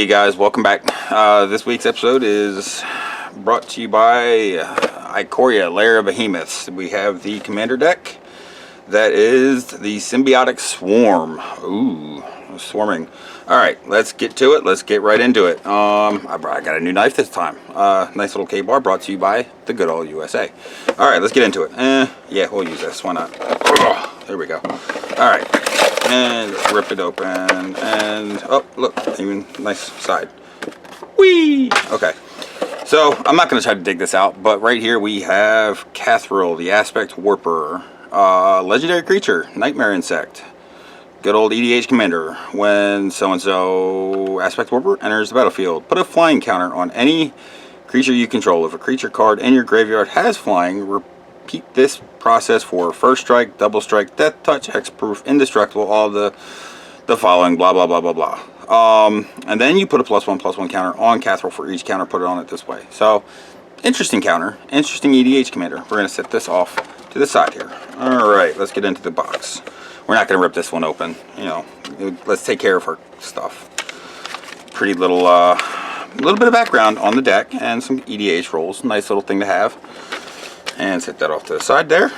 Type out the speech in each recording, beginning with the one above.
Hey guys, welcome back. This week's episode is brought to you by Ikoria, Lair of Behemoths. We have the commander deck that is the Symbiotic Swarm. Ooh, swarming. Alright, let's get to it. Let's get right into it. I got a new knife this time. Nice little K-bar brought to you by the good old USA. Alright, let's get into it. Yeah, we'll use this. Why not? There we go. Alright. And rip it open, and oh look, even nice side. Whee! Okay, so I'm not going to try to dig this out, but right here we have Cathril, the Aspect Warper, legendary creature, Nightmare Insect, good old EDH commander. When so-and-so Aspect Warper enters the battlefield, put a flying counter on any creature you control. If a creature card in your graveyard has flying, repeat this process for first strike, double strike, death touch, hexproof, indestructible, all the following, blah blah blah blah blah. And then you put a +1/+1 counter on Cathril for each counter, put it on it this way. So interesting counter, interesting EDH commander. We're going to set this off to the side here. Alright, let's get into the box. We're not going to rip this one open, you know, let's take care of our stuff. Pretty little bit of background on the deck and some EDH rolls, nice little thing to have. And set that off to the side there.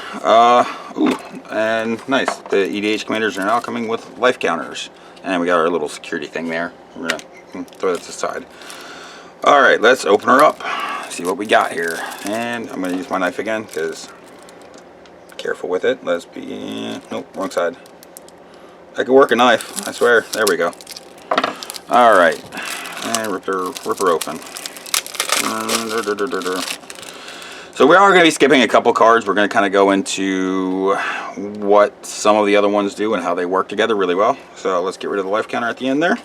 Ooh, and nice. The EDH commanders are now coming with life counters. And we got our little security thing there. We're going to throw that to the side. Alright, let's open her up. See what we got here. And I'm going to use my knife again, because careful with it. Let's be... Nope, wrong side. I can work a knife, I swear. There we go. Alright. And rip her open. So we are going to be skipping a couple cards. We're going to kind of go into what some of the other ones do and how they work together really well. So let's get rid of the life counter at the end there.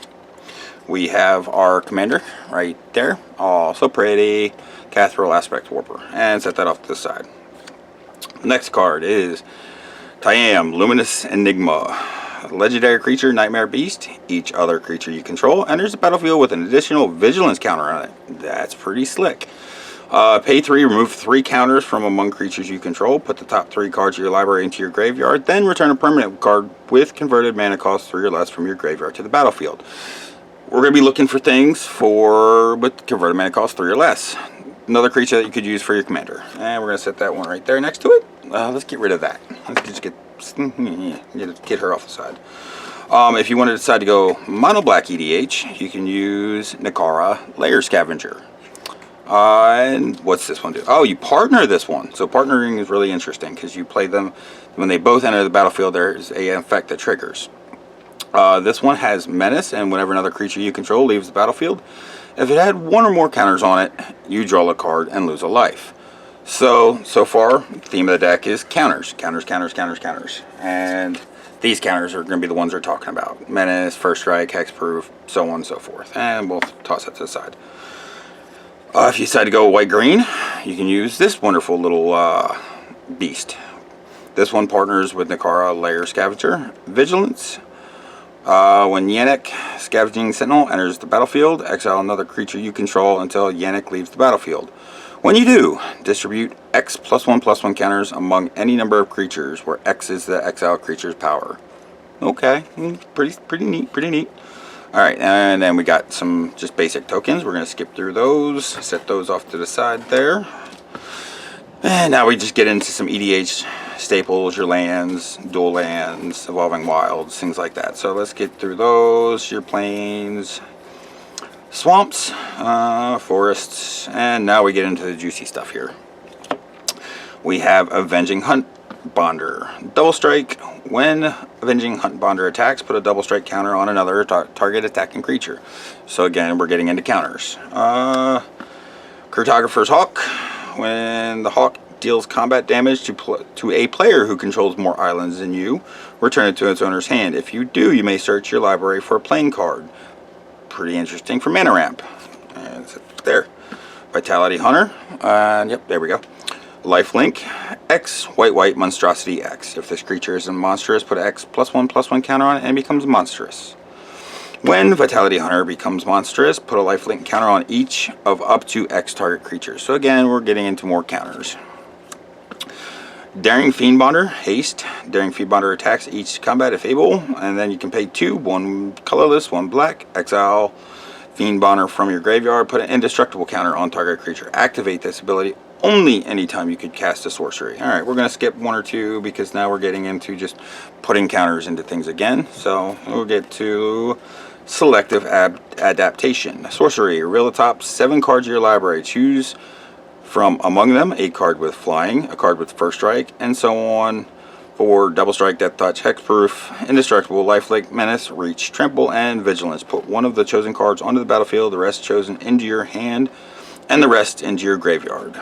We have our commander right there. Oh, so pretty. Cathril, Aspect Warper. And set that off to the side. The next card is Tyam, Luminous Enigma. Legendary creature, Nightmare Beast. Each other creature you control enters the battlefield with an additional vigilance counter on it. That's pretty slick. Pay 3, remove 3 counters from among creatures you control. Put the top 3 cards of your library into your graveyard. Then return a permanent card with converted mana cost 3 or less from your graveyard to the battlefield. We're going to be looking for things with converted mana cost 3 or less. Another creature that you could use for your commander. And we're going to set that one right there next to it. Let's get rid of that. Let's just get her off the side. If you want to decide to go mono black EDH, you can use Ikoria, Lair Scavenger. And what's this one do? Oh, you partner this one. So partnering is really interesting because you play them when they both enter the battlefield. There's an effect that triggers. This one has Menace, and whenever another creature you control leaves the battlefield, if it had 1 or more counters on it, you draw a card and lose a life. So far, the theme of the deck is counters. Counters, counters, counters, counters. And these counters are going to be the ones we're talking about. Menace, First Strike, Hexproof, so on and so forth. And we'll toss that to the side. If you decide to go white-green, you can use this wonderful little beast. This one partners with Ikoria, Lair Scavenger. Vigilance. When Yannick, Scavenging Sentinel, enters the battlefield, exile another creature you control until Yannick leaves the battlefield. When you do, distribute X +1/+1 counters among any number of creatures, where X is the exiled creature's power. Okay, pretty neat. Alright, and then we got some just basic tokens. We're going to skip through those, set those off to the side there. And now we just get into some EDH staples, your lands, dual lands, evolving wilds, things like that. So let's get through those, your plains, swamps, forests, and now we get into the juicy stuff here. We have Avenging Hunt Bonder. Double strike. When Avenging Hunt Bonder attacks, put a double strike counter on another target attacking creature. So again, we're getting into counters. Cartographer's Hawk. When the Hawk deals combat damage to a player who controls more islands than you, return it to its owner's hand. If you do, you may search your library for a playing card. Pretty interesting for mana ramp. And it's there. Vitality Hunter. Yep, there we go. Lifelink, X, white, monstrosity X. If this creature isn't monstrous, put X +1/+1 counter on it and it becomes monstrous. When Vitality Hunter becomes monstrous, put a lifelink counter on each of up to X target creatures. So again, we're getting into more counters. Daring Fiendbonder, haste. Daring Fiendbonder attacks each combat if able, and then you can pay 2, 1 colorless, 1 black, exile Fiend Bonner from your graveyard. Put an indestructible counter on target creature. Activate this ability only anytime you could cast a sorcery. Alright, we're going to skip one or two because now we're getting into just putting counters into things again. So we'll get to Selective Adaptation. Sorcery. Reveal the top 7 cards of your library. Choose from among them a card with flying, a card with first strike, and so on. For double strike, death touch, hexproof, indestructible, lifelink, menace, reach, trample, and vigilance. Put one of the chosen cards onto the battlefield, the rest chosen into your hand, and the rest into your graveyard.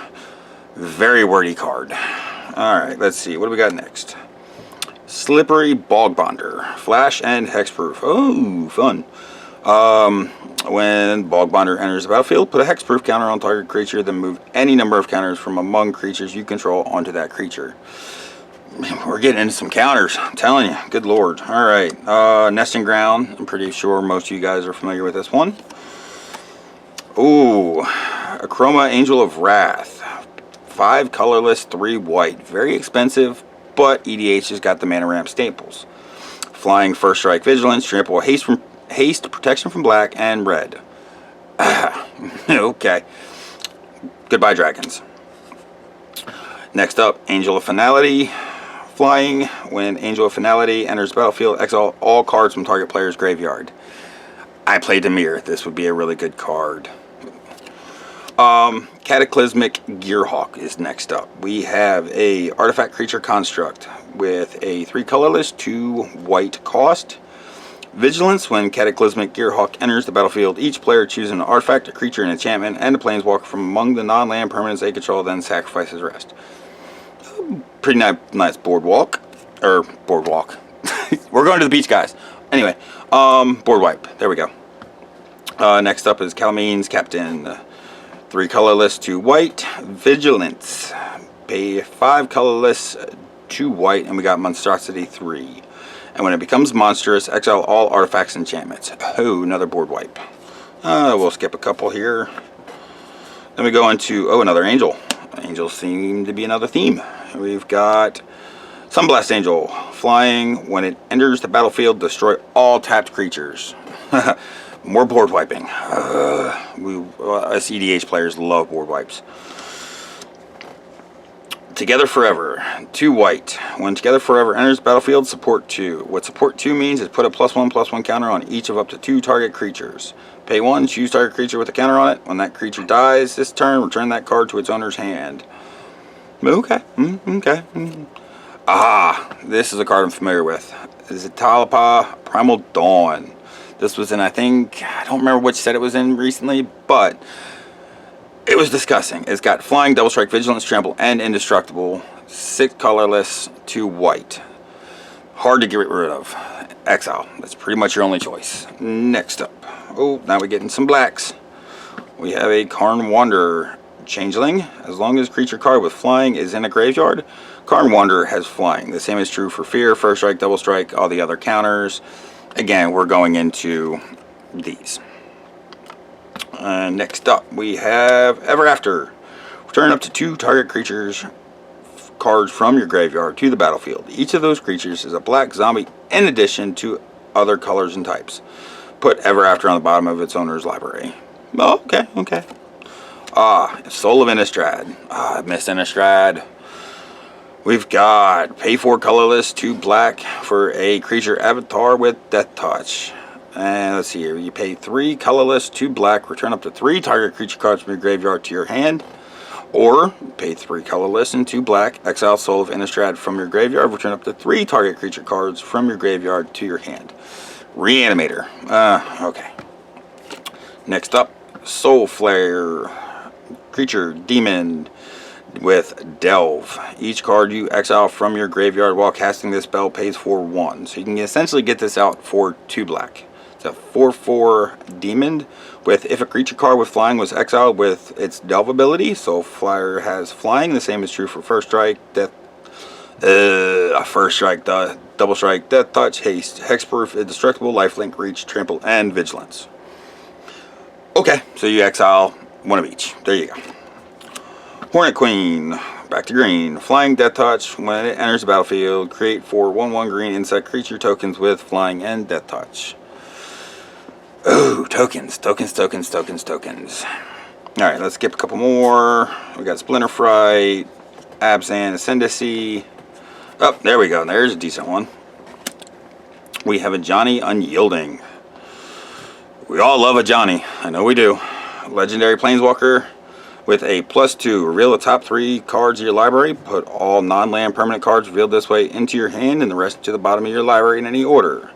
Very wordy card. Alright, let's see. What do we got next? Slippery Bogbonder. Flash and hexproof. Oh, fun. When Bogbonder enters the battlefield, put a hexproof counter on target creature, then move any number of counters from among creatures you control onto that creature. We're getting into some counters, I'm telling you. Good lord. Alright, Nesting Ground. I'm pretty sure most of you guys are familiar with this one. Ooh, Ikoria, Angel of Wrath. 5 colorless, 3 white. Very expensive, but EDH has got the mana ramp staples. Flying, first strike, vigilance, trample, haste, protection from black, and red. Okay. Goodbye, dragons. Next up, Angel of Finality. Flying, when Angel of Finality enters the battlefield, exile all cards from target player's graveyard. I played Demir. This would be a really good card. Cataclysmic Gearhawk is next up. We have a artifact creature construct with a 3 colorless, 2 white cost. Vigilance, when Cataclysmic Gearhawk enters the battlefield, each player chooses an artifact, a creature, an enchantment, and a planeswalker from among the non-land permanents they control, then sacrifices the rest. Pretty nice boardwalk. Boardwalk. We're going to the beach, guys. Anyway, board wipe. There we go. Next up is Calamine's Captain. 3 colorless, 2 white. Vigilance. Pay 5 colorless, 2 white, and we got Monstrosity 3. And when it becomes monstrous, exile all artifacts and enchantments. Oh, another board wipe. We'll skip a couple here. Then we go into, another angel. Angels seem to be another theme. We've got Sunblast Angel. Flying, when it enters the battlefield, destroy all tapped creatures. More board wiping. Us EDH players love board wipes. Together Forever. 2 white. When Together Forever enters the battlefield, support 2. What support 2 means is put a +1/+1 counter on each of up to 2 target creatures. Pay 1, choose target creature with a counter on it. When that creature dies this turn, return that card to its owner's hand. Okay. Okay. Aha! This is a card I'm familiar with. Zitalpa Primal Dawn. This was in, I don't remember which set it was in recently, but it was disgusting. It's got flying, double strike, vigilance, trample, and indestructible. 6 colorless, 2 white. Hard to get rid of. Exile. That's pretty much your only choice. Next up. Oh, now we're getting some blacks. We have a Karn Wanderer Changeling. As long as creature card with flying is in a graveyard, Karn Wanderer has flying. The same is true for Fear, first strike, double strike, all the other counters. Again, we're going into these. Next up, we have Ever After. Return up to 2 target creatures cards from your graveyard to the battlefield. Each of those creatures is a black zombie in addition to other colors and types. Put Ever After on the bottom of its owner's library. Oh, okay. Soul of Innistrad. I missed Innistrad. We've got pay 4 colorless, 2 black for a creature avatar with Death Touch. And let's see here. You pay 3 colorless, 2 black, return up to 3 target creature cards from your graveyard to your hand. Or pay 3 colorless and 2 black, exile Soul of Innistrad from your graveyard, return up to 3 target creature cards from your graveyard to your hand. Reanimator. Okay. Next up, Soulflayer. Creature, demon with Delve. Each card you exile from your graveyard while casting this spell pays for 1. So you can essentially get this out for 2 black. It's a 4/4 demon with, if a creature card with flying was exiled with its Delve ability, Soulflayer has flying. The same is true for first strike, first strike, double strike, death touch, haste, hexproof, indestructible, lifelink, reach, trample, and vigilance. Okay, so you exile 1 of each. There you go. Hornet Queen, back to green. Flying, death touch. When it enters the battlefield, create 4 1/1 green insect creature tokens with flying and death touch. Oh, tokens. Alright, let's skip a couple more. We got Splinter Fright, Abzan Ascendancy. Oh, there we go. There's a decent one. We have a Johnny Unyielding. We all love a Johnny. I know we do. Legendary Planeswalker with a +2. Reveal the top 3 cards of your library. Put all non-land permanent cards revealed this way into your hand and the rest to the bottom of your library in any order.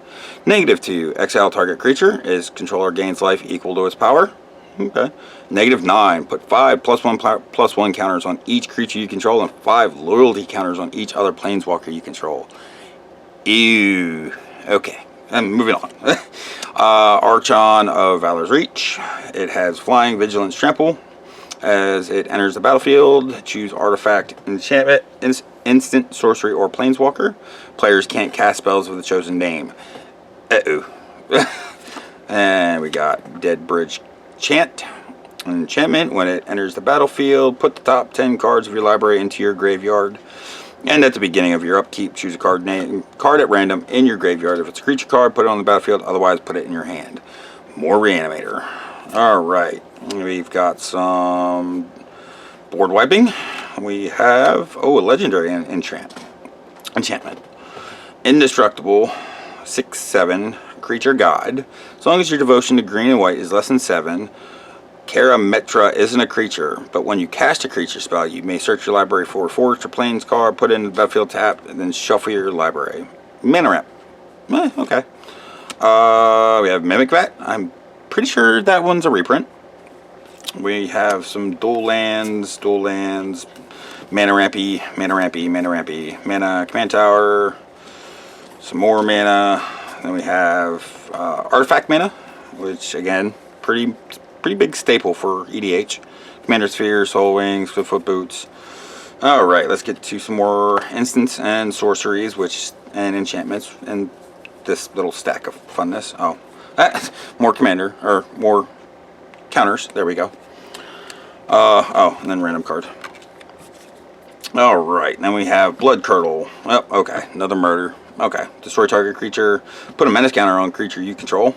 -2. Exile target creature. Its controller gains life equal to its power. Okay. -9. Put 5 +1/+1 counters on each creature you control and 5 loyalty counters on each other planeswalker you control. Ew. Okay. And moving on. Archon of Valor's Reach. It has Flying, Vigilance, Trample. As it enters the battlefield, choose Artifact, Enchantment, Instant, Sorcery, or Planeswalker. Players can't cast spells with the chosen name. Uh-oh. And we got Dead Bridge Chant. Enchantment. When it enters the battlefield, put the top 10 cards of your library into your graveyard. And at the beginning of your upkeep, choose a card at random in your graveyard. If it's a creature card, put it on the battlefield. Otherwise, put it in your hand. More Reanimator. Alright. We've got some board wiping. We have, a legendary enchantment. Indestructible. 6/7 creature god. As long as your devotion to green and white is less than 7, Karametra isn't a creature, but when you cast a creature spell, you may search your library for a forest or plains card, put it in the battlefield tapped, and then shuffle your library. Mana ramp. Okay. We have Mimic Vat. I'm pretty sure that one's a reprint. We have some dual lands, mana rampy, mana command tower, some more mana. Then we have artifact mana, which again, pretty big staple for EDH. Commander Sphere, Soul Wings, Foot Boots. Alright, let's get to some more instants and sorceries, and enchantments, and this little stack of funness. More commander, or more counters. There we go. And then random card. Alright, then we have Blood Curdle. Oh, okay, another murder. Okay, destroy target creature. Put a menace counter on creature you control.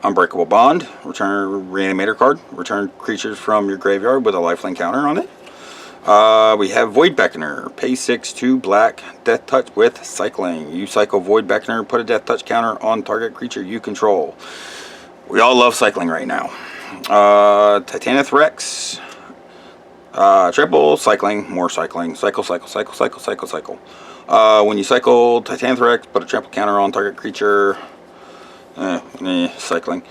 Unbreakable Bond. Return Reanimator card. Return creatures from your graveyard with a lifelink counter on it. We have Void Beckoner. Pay 6, 2 black. Death Touch with cycling. You cycle Void Beckoner. Put a Death Touch counter on target creature you control. We all love cycling right now. Titanith Rex. Triple cycling. More cycling. Cycle. When you cycle Titanith Rex, put a trample counter on target creature. Cycling.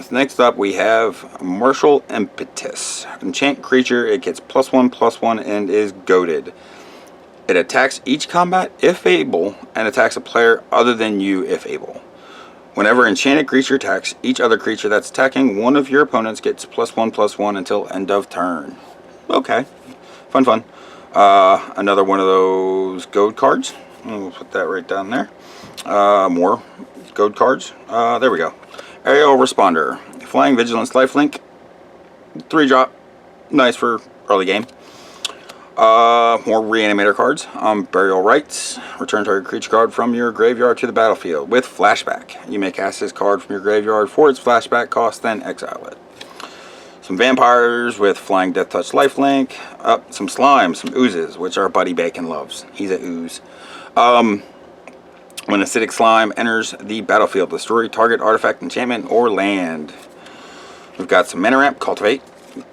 Next up we have Martial Impetus. Enchant creature, it gets +1/+1 and is goaded. It attacks each combat if able, and attacks a player other than you if able. Whenever enchanted creature attacks each other creature that's attacking, one of your opponents gets +1/+1 until end of turn. Okay. Fun. Another one of those goad cards. We'll put that right down there. More goad cards. There we go. Aerial Responder. Flying, Vigilance, Lifelink. 3-drop. Nice for early game. More Reanimator cards. Burial Rites. Return target creature card from your graveyard to the battlefield with flashback. You may cast this card from your graveyard for its flashback cost, then exile it. Some Vampires with Flying, Death Touch, Lifelink. Some Slimes, some Oozes, which our buddy Bacon loves. He's a ooze. When Acidic Slime enters the battlefield, destroy target artifact, enchantment, or land. We've got some Mana Ramp, Cultivate.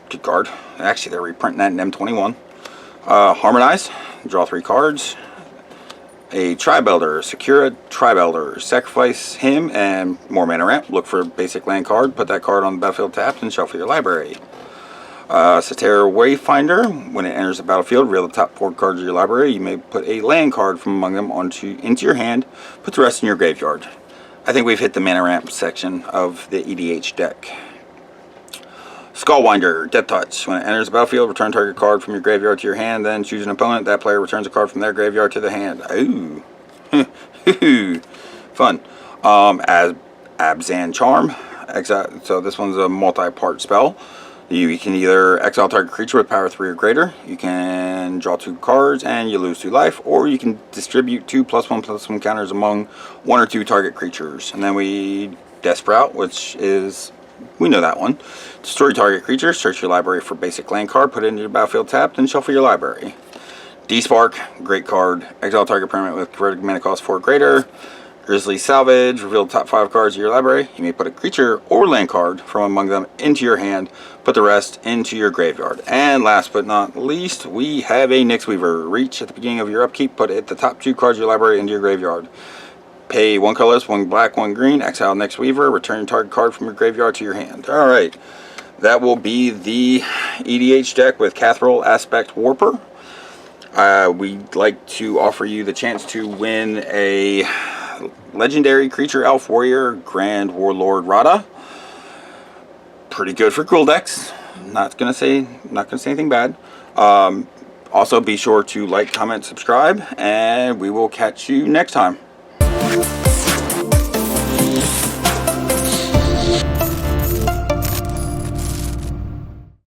Good card. Actually, they're reprinting that in M21. Harmonize. Draw 3 cards. A Tri-Builder. Secure a Tri-Builder. Sacrifice him and more Mana Ramp. Look for a basic land card. Put that card on the battlefield tapped and shuffle your library. Satera Wayfinder. When it enters the battlefield, reveal the top 4 cards of your library. You may put a land card from among them into your hand. Put the rest in your graveyard. I think we've hit the Mana Ramp section of the EDH deck. Skullwinder, Death Touch. When it enters the battlefield, return target card from your graveyard to your hand, then choose an opponent. That player returns a card from their graveyard to the hand. Ooh. Fun. As Abzan Charm. So this one's a multi-part spell. You can either exile target creature with power 3 or greater. You can draw 2 cards and you lose 2 life. Or you can distribute 2 +1/+1 counters among 1 or 2 target creatures. And then we Desperate, which is, we know that one. Destroy target creature, search your library for basic land card, put it into your battlefield tapped, then shuffle your library. D-Spark, great card. Exile target permanent with converted mana cost 4 or greater. Grizzly Salvage, reveal the top 5 cards of your library. You may put a creature or land card from among them into your hand, put the rest into your graveyard. And last but not least, we have a Nyx Weaver. Reach at the beginning of your upkeep, put the top 2 cards of your library into your graveyard. Pay 1 colorless, 1 black, 1 green, exile Nyx Weaver, return your target card from your graveyard to your hand. Alright, that will be the EDH deck with Cathrol Aspect Warper. We'd like to offer you the chance to win a Legendary Creature Elf Warrior Grand Warlord Rada. Pretty good for Gruul decks. Not gonna say anything bad. Also, be sure to like, comment, subscribe, and we will catch you next time.